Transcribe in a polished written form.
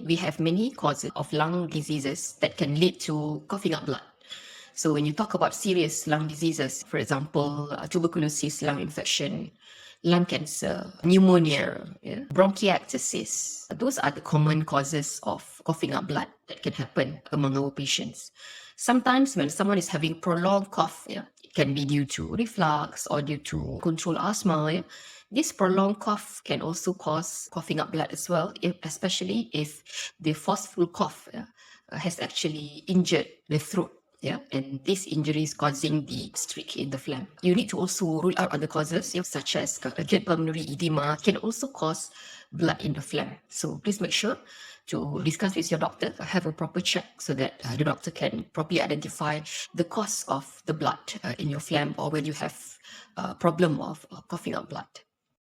we have many causes of lung diseases that can lead to coughing up blood. So when you talk about serious lung diseases, for example, tuberculosis, lung infection, lung cancer, pneumonia, bronchiectasis, those are the common causes of coughing up blood that can happen among our patients. Sometimes when someone is having prolonged cough, it can be due to reflux or due to controlled asthma. This prolonged cough can also cause coughing up blood as well, especially if the forceful cough has actually injured the throat. And this injury is causing the streak in the phlegm. You need to also rule out other causes, such as acute pulmonary edema can also cause blood in the phlegm. So please make sure to discuss with your doctor, have a proper check so that the doctor can properly identify the cause of the blood in your phlegm, or when you have a problem of coughing up blood.